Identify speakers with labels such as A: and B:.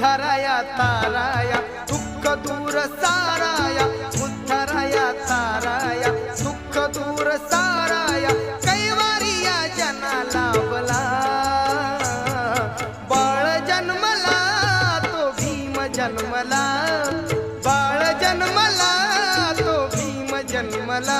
A: उद्धाराया ताराया दुःख दूर साराया उद्धाराया ताराया दुःख दूर साराया कैवारिया जना लाभला बाळ जन्मला तो भीम जन्मला बाळ जन्मला तो भीम जन्मला